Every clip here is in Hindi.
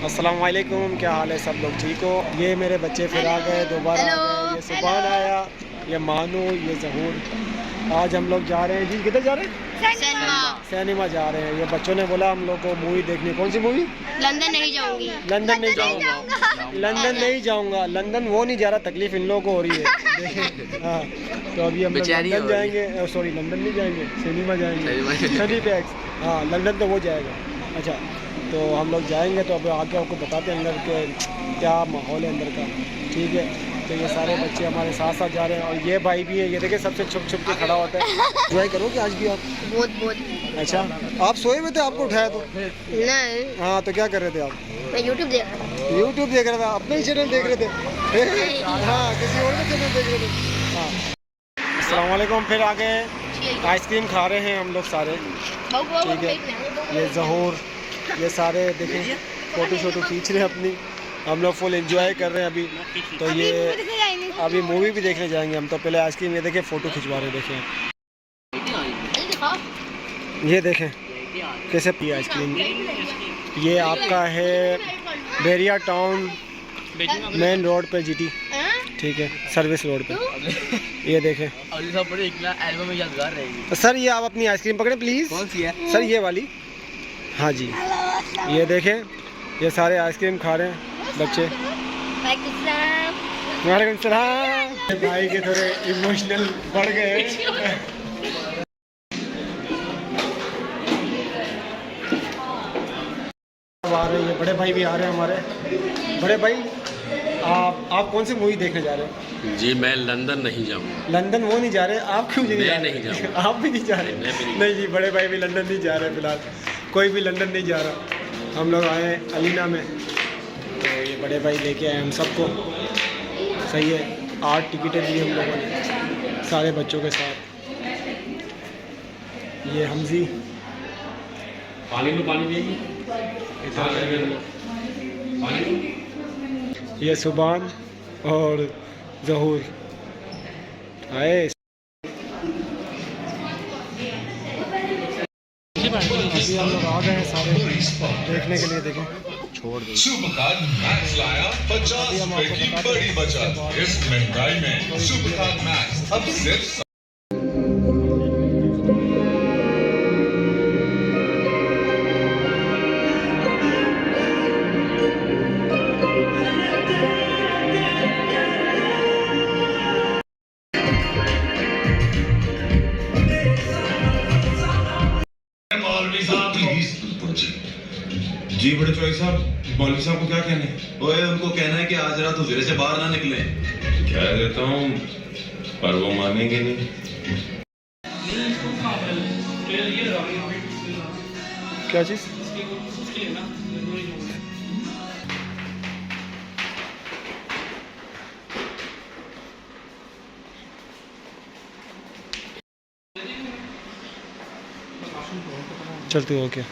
अस्सलाम वालेकुम, क्या हाल है सब लोग ठीक हो। ये मेरे बच्चे फिर आ गए दोबारा आ गए। ये सुभान आया, ये मानू, ये जहूर। आज हम लोग जा रहे हैं जी, किधर जा रहे हैं? सिनेमा जा रहे हैं। ये बच्चों ने बोला हम लोग को मूवी देखनी। कौन सी मूवी? लंदन नहीं जाऊंगी। लंदन नहीं जाऊंगा, लंदन नहीं जाऊंगा। लंदन वो नहीं जा रहा, तकलीफ इन लोगों को हो रही है। देखें हाँ, तो अभी हम लोग लंदन जाएंगे। सॉरी, लंदन नहीं जाएंगे, सिनेमा जाएंगे। सनी टैक्स, हाँ लंदन तो वो जाएगा। अच्छा, तो हम लोग जाएंगे तो अब आके आपको बताते हैं अंदर के क्या माहौल है अंदर का। ठीक है, तो ये सारे बच्चे हमारे साथ साथ जा रहे हैं और ये भाई भी है। ये देखिए सबसे छुप छुप के खड़ा होता है। एंजॉय करोगे आज भी आप? बहुत बहुत। अच्छा, आप सोए हुए थे, आपको उठाया तो नहीं, हाँ, तो क्या कर रहे थे आप? मैं यूट्यूब देख रहा था। यूट्यूब देख रहा था, अपने ही चैनल देख रहे थे? हाँ, किसी और का चैनल देख रहे थे। हाँ, अस्सलाम वालेकुम। फिर आगे आइसक्रीम खा रहे हैं हम लोग सारे। ठीक है, ये जहूर, ये सारे देखें फ़ोटो शोटो खींच रहे हैं अपनी। हम लोग फुल एंजॉय कर रहे हैं अभी। तो ये अभी मूवी भी देखने जाएंगे हम। तो पहले आइसक्रीम, ये देखें फ़ोटो खिंचवा रहे हैं। देखें, ये देखें कैसे पी आइसक्रीम। ये आपका है बेरिया टाउन मेन रोड पे जीटी। ठीक है, सर्विस रोड पे। ये देखें एल्बम में यादगार रहेगी। सर, ये आप अपनी आइसक्रीम पकड़े प्लीज़। कौन सी है सर? ये वाली। हाँ जी, ये देखें, ये सारे आइसक्रीम खा रहे हैं बच्चे। वालेकुम सलाम। भाई के थोड़े इमोशनल बढ़ गए। आ रहे हैं, बड़े भाई भी आ रहे हैं हमारे। बड़े भाई, आप कौन सी मूवी देखने जा रहे हैं? जी मैं लंदन नहीं जाऊँगा। लंदन वो नहीं जा रहे, आप क्यों नहीं जा रहे? नहीं जाऊँगा। आप भी नहीं जा रहे? नहीं जी, बड़े भाई भी लंदन नहीं जा रहे फिलहाल। कोई भी लंदन नहीं जा रहा। हम लोग आए अलीना में, तो ये बड़े भाई लेके आए हम सबको। सही है, 8 टिकटें दी हम लोगों ने सारे बच्चों के साथ। ये हमजी, पानी में पानी देगी। ये सुभान और जहूर आए। अभी हम लोग आ गए हैं सारे देखने के लिए। देखें, छोड़ दो। सुपरकार मैक्स लाया 50 रुपए की बड़ी बचत। इस महंगाई में सुपरकार मैक्स अब सिर्फ जी बड़े चौधरी साहब, मौलवी साहब को क्या कहने? ओए, उनको कहना है कि आज रात हुजरे से बाहर ना निकले। कह देता हूँ, पर वो मानेंगे नहीं। क्या चीज़? चलते हो क्या?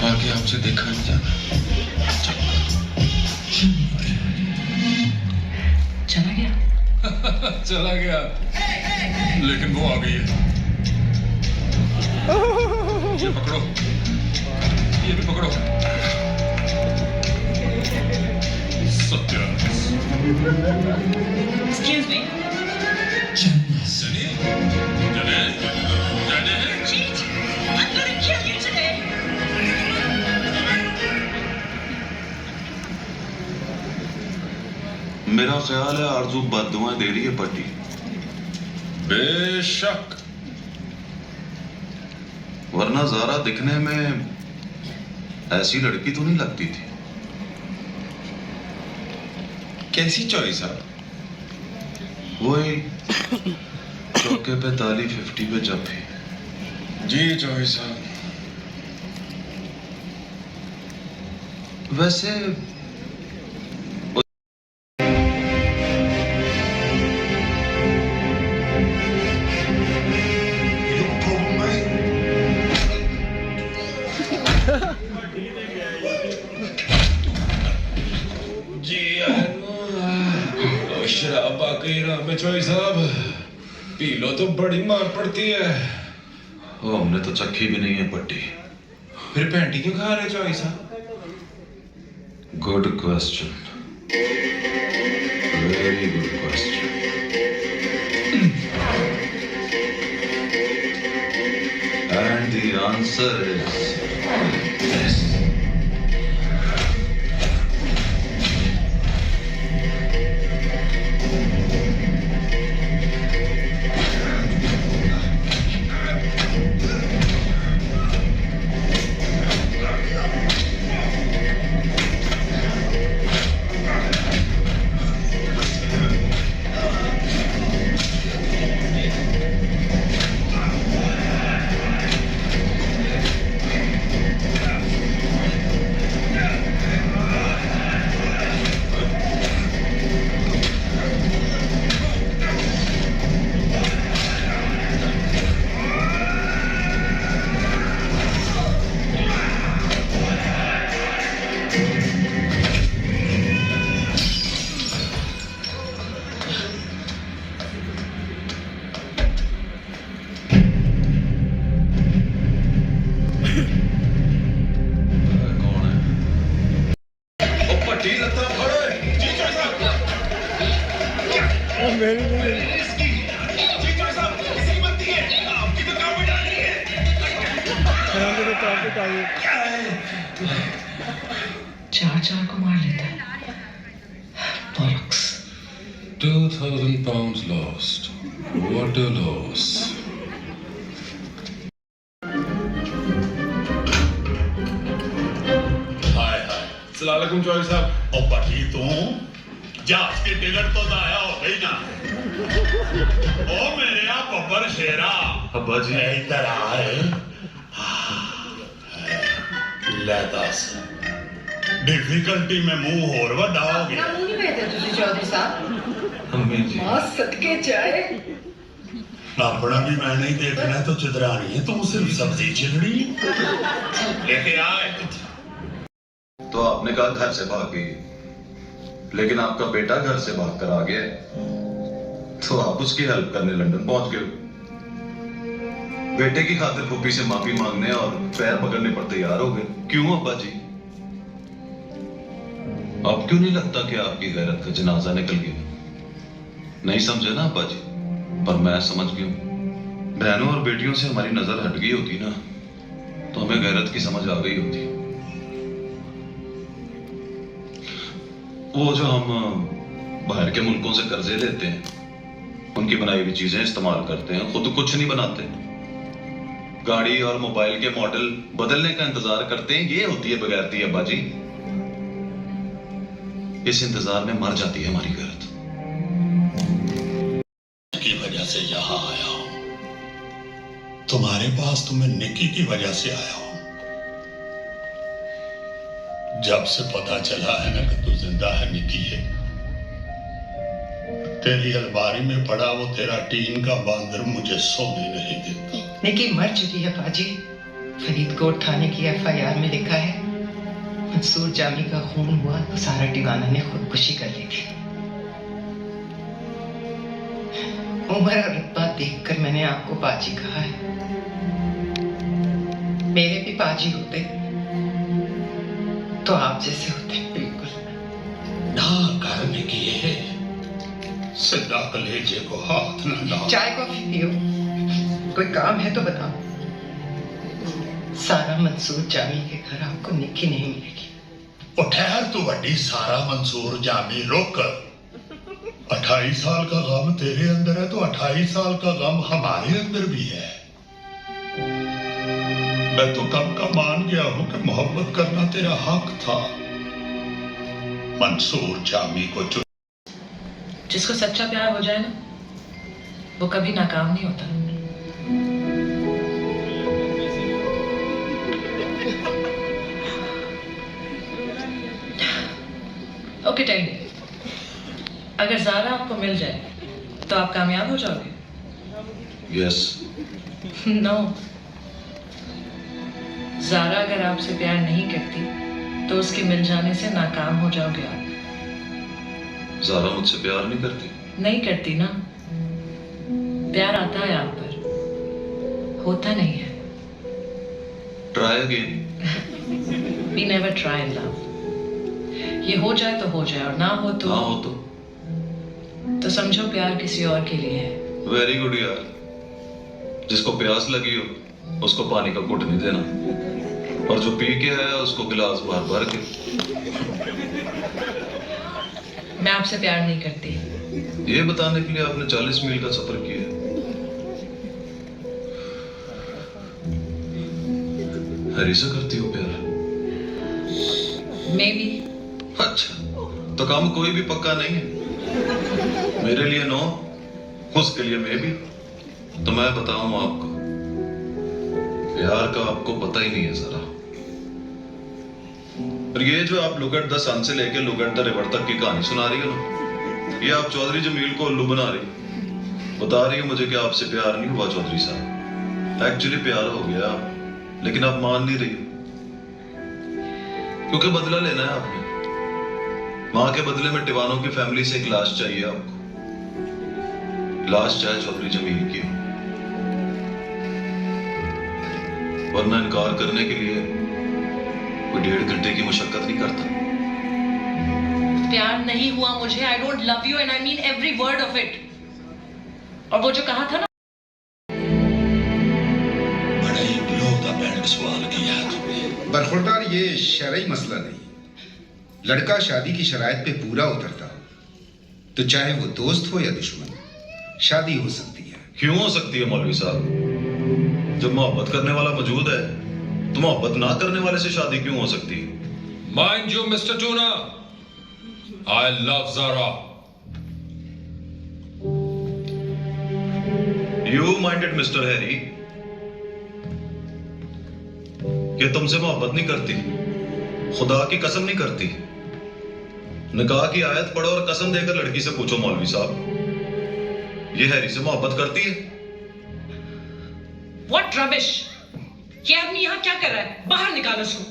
आगे आपसे देखा नहीं जाना। चला गया। चला गया, लेकिन वो आ गई है। ये पकड़ो, ये भी पकड़ो। सत्यानाश। Excuse me. सनी, जाने, जाने। Cheat! I'm gonna kill you today. मेरा ख्याल है आरजू बद्दुआएं दे रही है पट्टी। बेशक, वरना ज़ारा दिखने में ऐसी लड़की तो नहीं लगती थी। कैसी चॉइस है? वही चौके पे ताली 50 पे जब भी। जी चौधरी साहब। वैसे शराब बाकी राम चौई साहब पी लो तो बड़ी मार पड़ती है। ओ हमने तो चखी भी नहीं है पट्टी। फिर पैंटी क्यों खा रहे चौई साहब? Good question, very good question. And the answer is yes. चार को मार लेता है। Bollocks. 2,000 pounds lost. What a loss. हाय हाय सलामकुम चौई साहब। ओ पटी तू जहाज की टिकट तो दाया हो गई ना। ओ मेरे यहाँ बब्बर शेरा अब्बा जी इधर आए। ले दस डिफिकल्टी में मुंह और वड्डा हो गया। मुंह नहीं कहते तुझे चौधरी साहब। अम्मी जी मां सदके जाए। अपना भी मैं नहीं देखना तो चिदरानी है, तू सिर्फ सब्जी चिदड़ी लेके आए। तो आपने कहा घर से भाग गई, लेकिन आपका बेटा घर से भाग कर आ गया, तो आप उसकी हेल्प करने लंदन पहुंच गए। बेटे की खातिर पुप्पी से माफी मांगने और पैर पकड़ने पर तैयार हो गए। क्यों अब्बा जी? अब क्यों नहीं लगता कि आपकी गैरत का जनाजा निकल गया? नहीं समझे ना अब्बा जी, पर मैं समझ गया। बहनों और बेटियों से हमारी नजर हट गई होती ना, तो हमें गैरत की समझ आ गई होती। वो जो हम बाहर के मुल्कों से कर्जे लेते हैं, उनकी बनाई हुई चीजें इस्तेमाल करते हैं, खुद कुछ नहीं बनाते, गाड़ी और मोबाइल के मॉडल बदलने का इंतजार करते हैं, ये होती है बगैरती अब्बा जी। इस इंतजार में मर जाती है हमारी गैरत। की वजह से यहाँ आया हूं, तुम्हारे पास तो मैं निकी की वजह से आया हूं। जब से पता चला है ना कि तू जिंदा है निकी है, तेरी अलमारी में पड़ा वो तेरा टीन का बांदर मुझे सोने नहीं देता। निकी मर चुकी है पाजी। फरीदकोट थाने की FIR में लिखा है मंसूर जामी का खून हुआ तो सारा दीवाना ने खुदकुशी कर ली थी। उम्र और रुतबा देखकर मैंने आपको पाजी कहा है। मेरे भी पाजी होते तो आप जैसे होते बिल्कुल ना करने की है, सीधा कलेजे को हाथ न डाल। चाय कॉफी पियो, कोई काम है तो बताओ। सारा मंसूर जामी के घर आपको निकी नहीं मिलेगी। ओ ठहर तू वड्डी सारा मंसूर जामी रुक। 28 साल का गम तेरे अंदर है तो 28 साल का गम हमारे अंदर भी है। मैं तो कब का मान गया हूं कि मोहब्बत करना तेरा हक था। मंसूर जामी को जिसको सच्चा प्यार हो जाए ना, वो कभी नाकाम नहीं होता। ओके टाइम, अगर ज़ारा आपको मिल जाए तो आप कामयाब हो जाओगे? यस। नो, ज़ारा अगर आपसे प्यार नहीं करती तो उसके मिल जाने से नाकाम हो जाओगे आप। ज़ारा मुझसे प्यार नहीं करती? नहीं करती ना। प्यार आता है आप पर, होता नहीं है। Try again. We never try in love. ये हो जाए तो हो जाए और ना हो तो समझो प्यार किसी और के लिए है। वेरी गुड यार। जिसको प्यास लगी हो उसको पानी का घुट नहीं देना, और जो पी के आया उसको गिलास भर भर के। मैं आपसे प्यार नहीं करती। ये बताने के लिए आपने 40 मील का सफर किया। हैरी से करती हो प्यार? Maybe. अच्छा, तो काम कोई भी पक्का नहीं है। मेरे लिए नो, उसके लिए मे भी। तो मैं बताऊं आपको, प्यार का आपको पता ही नहीं है जरा। और ये जो आप लुक एट द सन से लेके लुक एट द रिवर तक की कहानी सुना रही हो ना, ये आप चौधरी जमील को उल्लू बना रही, बता रही हो मुझे कि आपसे प्यार नहीं हुआ चौधरी साहब। एक्चुअली प्यार हो गया, लेकिन आप मान नहीं रही, क्योंकि बदला लेना है आपने। माँ के बदले में टिवानों की फैमिली से एक लाश चाहिए आपको। लाश चाहे चौधरी जमील की हो, वरना इनकार करने के लिए कोई 1.5 घंटे की मशक्कत नहीं करता। प्यार नहीं हुआ मुझे। I don't love you and I mean every word of it. और वो जो कहा था ना, बड़ा ही लोग सवाल किया तुमने। बरखुरदार, ये शरई मसला नहीं। लड़का शादी की शराइत पे पूरा उतरता हो तो चाहे वो दोस्त हो या दुश्मन, शादी हो सकती है। क्यों हो सकती है मौलवी साहब? जब मोहब्बत करने वाला मौजूद है तो मोहब्बत ना करने वाले से शादी क्यों हो सकती है? Mind you, Mr. Tuna, I love Zara. You minded Mr. Harry कि तुमसे मोहब्बत नहीं करती, खुदा की कसम नहीं करती। निकाह की आयत पढ़ो और कसम देकर लड़की से पूछो मौलवी साहब, ये हैरी से मोहब्बत करती है? What rubbish! ये आदमी यहाँ क्या कर रहा है? बाहर निकालो इसको।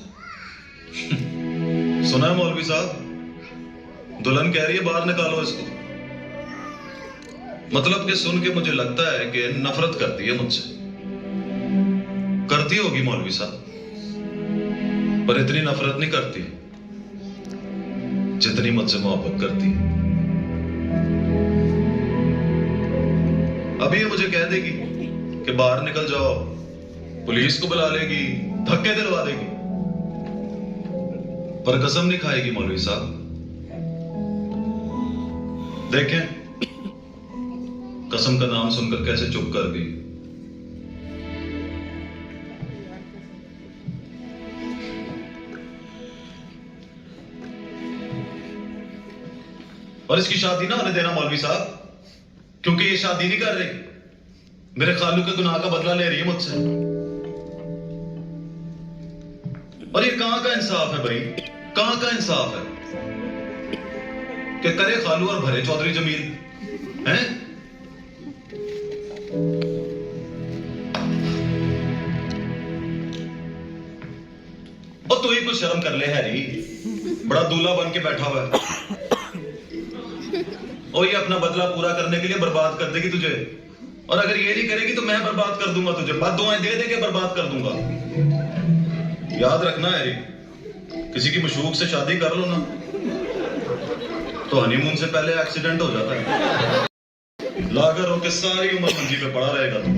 सुना है मौलवी साहब, दुल्हन कह रही है बाहर निकालो इसको। मतलब कि सुन के मुझे लगता है कि नफरत करती है मुझसे। करती होगी मौलवी साहब, पर इतनी नफरत नहीं करती जितनी मुझसे मोहब्बत करती है। अभी ये मुझे कह देगी कि बाहर निकल जाओ, पुलिस को बुला लेगी, धक्के दिलवा देगी, पर कसम नहीं खाएगी मौलवी साहब। देखें कसम का नाम सुनकर कैसे चुप कर गई। और इसकी शादी ना होने देना मौलवी साहब, क्योंकि ये शादी नहीं कर रही, मेरे खालू के गुनाह का बदला ले रही है मुझसे। और ये कहां का इंसाफ है भाई, कहां का इंसाफ है कि करे खालू और भरे चौधरी जमील हैं? और तू ही कुछ शर्म कर ले हैरी, बड़ा दूल्हा बन के बैठा हुआ है। और ये अपना बदला पूरा करने के लिए बर्बाद कर देगी तुझे, और अगर ये नहीं करेगी तो मैं बर्बाद कर दूंगा तुझे, बद्दुआएं दे दे के बर्बाद कर दूंगा। याद रखना हैरी, किसी की मशूक से शादी कर लो ना तो हनीमून से पहले एक्सीडेंट हो जाता है, लाकर होके सारी उम्र मंजी पे पड़ा रहेगा तू।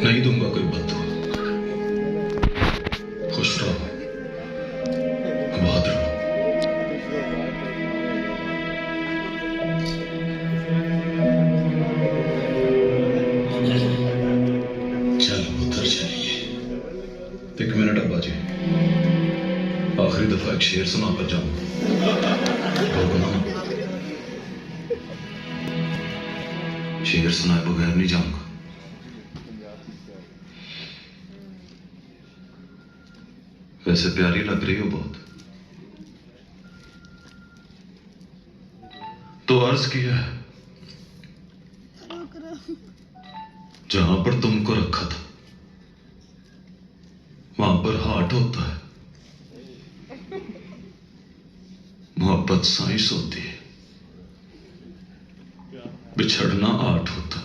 नहीं दूंगा कोई बद्दुआ। खुश रहो, आबाद रहो। चल उधर चलिए। एक मिनट अब्बा जी, आखिरी दफा एक शेर सुनाकर जाऊं। शेर सुनाए बगैर नहीं जाऊंगा। वैसे प्यारी लग रही हो बहुत। तो अर्ज किया जहां पर तुमको रखा था वहां पर हार्ट होता है, मोहब्बत साइंस होती है, बिछड़ना आर्ट होता है।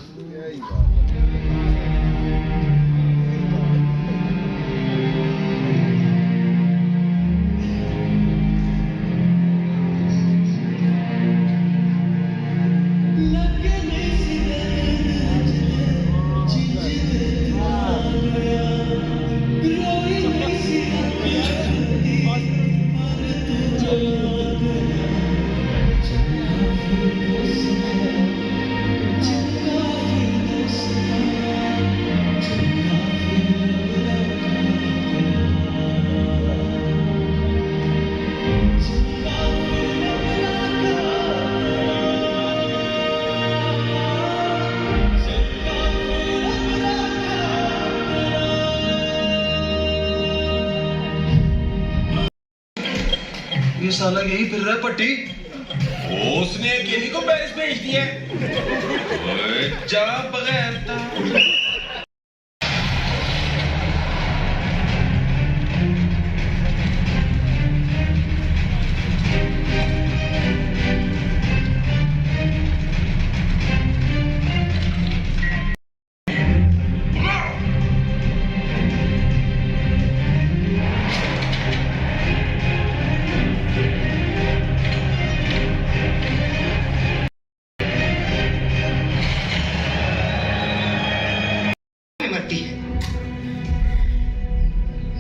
ये साला यही फिर रहा है पट्टी। उसने अकेली को पेरिस भेज दिया है। जा बगैर था।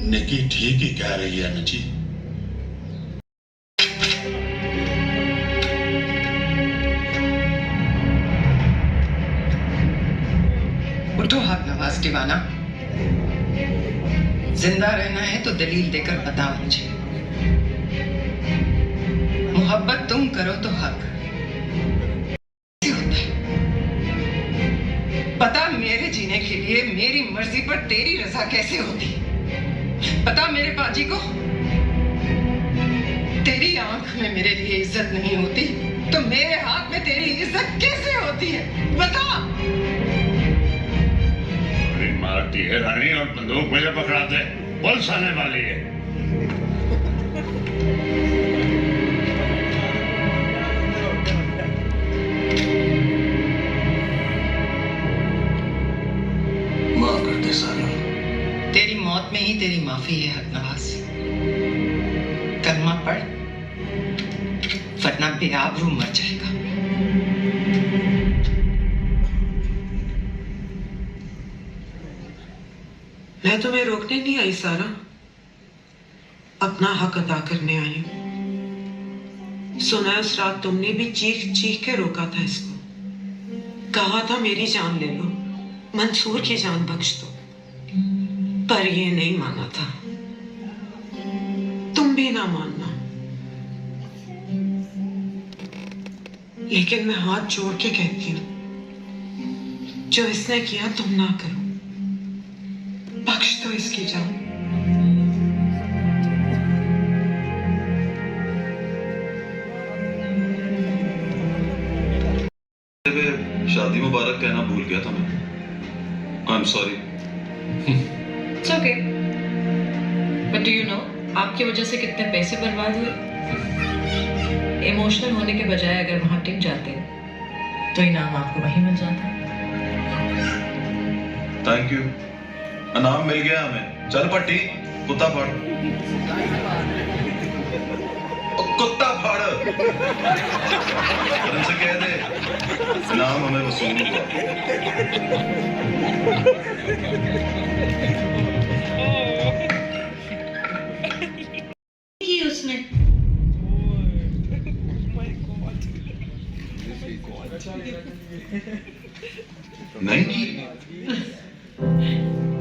निकी ठीक ही कह रही है नची। उठो हाथ नवाज दीवाना, जिंदा रहना है तो दलील देकर बताओ मुझे। मोहब्बत तुम करो तो हक होता है। पता मेरे जीने के लिए मेरी मर्जी पर तेरी रजा कैसे होती। पता मेरे बाजी को तेरी आंख में मेरे लिए इज्जत नहीं होती तो मेरे हाथ में तेरी इज्जत कैसे होती है, बता। मारती है रानी और बंदूक मुझे पकड़ाते, पुलिस आने वाली है। माफ कर दे सारा, तेरी मौत में ही तेरी माफी है हक नवाज। कलमा पढ़ वरना बेआबरू मर जाएगा। मैं तुम्हें रोकने नहीं आई सारा, अपना हक अदा करने आई हूं। सुना उस रात तुमने भी चीख चीख के रोका था इसको, कहा था मेरी जान ले लो, मंसूर की जान बख्श दो, पर ये नहीं माना था। तुम भी ना मानना, लेकिन मैं हाथ जोड़ के कहती हूं, जो इसने किया तुम ना करो, बख्श दो इसकी जान। शादी मुबारक कहना भूल गया था मैं। I am sorry. It's okay. But do you know, आपकी वजह से कितने पैसे बर्बाद हुए। इमोशनल होने के बजाय अगर वहां टिक जाते तो इनाम आपको वहीं मिल जाता। थैंक यू, इनाम मिल गया हमें। चल पट्टी, कुत्ता फाड़। कुत्ता फाड़ से कह दे इनाम हमें वसूल हुआ। की उसने नहीं की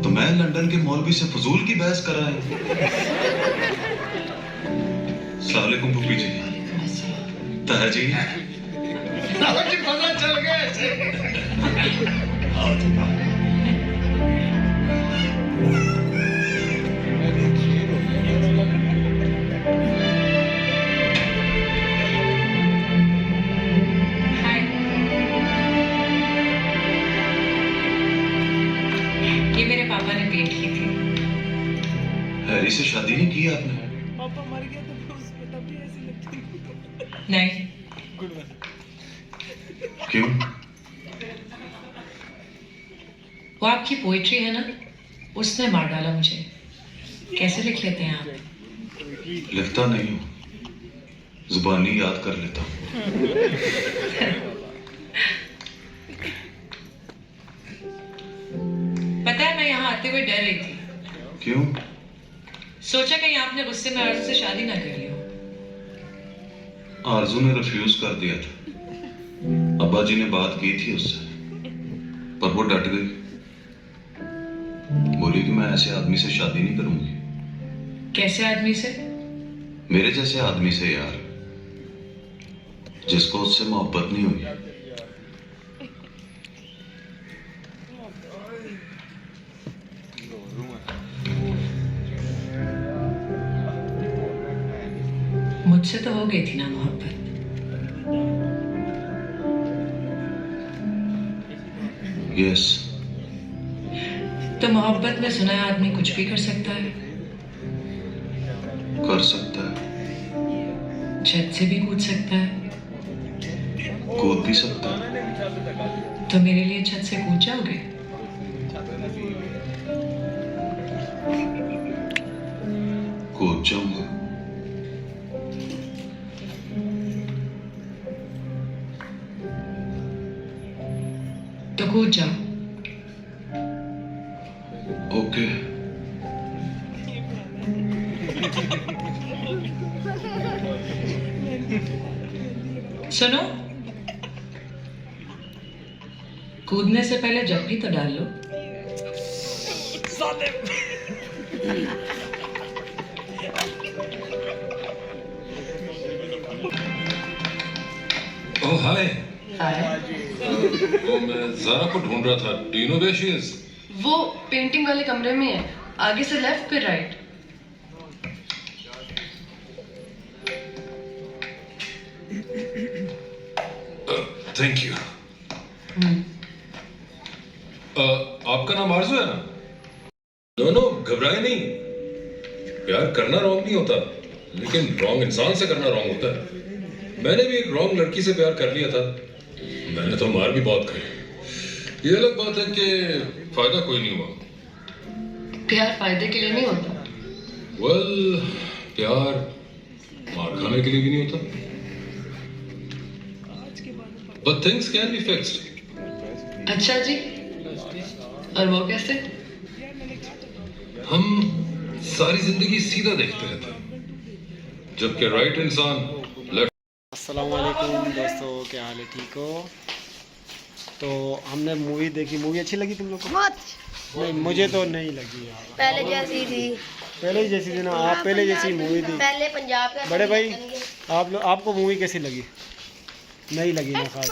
तो मैं लंदन के मौलवी से फजूल की बहस कर रहा है। सलामुअलैकुम फूफी जी। ताया जी पता चल गया। पापा मर गया तो उसमें तब भी ऐसी लगती नहीं। क्यों? वो आपकी पोइट्री है ना, उसने मार डाला मुझे। कैसे लिख लेते हैं आप? लिखता नहीं हूँ, जुबानी याद कर लेता हूँ। पता है, मैं यहाँ आते हुए डर रही थी। क्यों? सोचा कहीं आपने गुस्से में आरज़ू से शादी ना कर ली हो। आरज़ू ने रिफ्यूज कर दिया था। अब्बा जी ने बात की थी उससे, पर वो डट गई। बोली कि मैं ऐसे आदमी से शादी नहीं करूंगी। कैसे आदमी से? मेरे जैसे आदमी से यार, जिसको उससे मोहब्बत नहीं हुई। मुझसे तो हो गई थी ना मोहब्बत। यस। तो मोहब्बत में सुना है आदमी कुछ भी कर सकता है। कर सकता है। छत से भी कूद सकता है। कूद भी सकता है। तो मेरे लिए छत से कूद जाओगे? कूद जाऊंगा। तो कूद जाओ। ओके। सुनो, कूदने से पहले जप्पी तो डाल लो। ओह हाय। हाय। वो मैं ज़ारा को ढूंढ रहा था। Do you know where she is? वो पेंटिंग वाले कमरे में है, आगे से लेफ्ट फिर राइट। Thank you. आपका नाम आरज़ू है ना? नो, घबराए नहीं। प्यार करना रॉन्ग नहीं होता, लेकिन रॉन्ग इंसान से करना रॉन्ग होता है। मैंने भी एक रॉन्ग लड़की से प्यार कर लिया था। मैंने तो मार भी बहुत खाई। ये अलग बात है कि फायदा कोई नहीं हुआ। प्यार फायदे के लिए नहीं होता। वेल, प्यार मार खाने के लिए भी नहीं होता। But things can be fixed. अच्छा जी, और वो कैसे? हम सारी जिंदगी सीधा देखते रहते हैं, जबकि राइट इंसान लेफ्ट। अस्सलाम वालेकुम दोस्तों, क्या हाल है? ठीक हो? तो हमने मूवी देखी। मूवी अच्छी लगी तुम लोग को? नहीं, मुझे तो नहीं लगी यार। पहले जैसी थी। पहले ही जैसी थी ना आप? पहले जैसी मूवी थी। पहले पंजाब का। बड़े भाई, आपको मूवी कैसी लगी? नहीं लगी ना खास,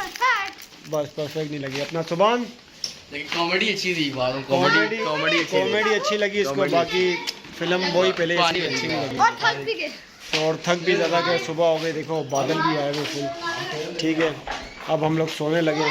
बस परफेक्ट नहीं लगी। अपना सुभान? लेकिन कॉमेडी अच्छी थी। कॉमेडी अच्छी लगी इसको। बाकी फिल्म वही पहले अच्छी नहीं लगी। और थक भी ज़्यादा गए। सुबह हो गई, देखो बादल भी आए हुए फुल। ठीक है, अब हम लोग सोने लगे।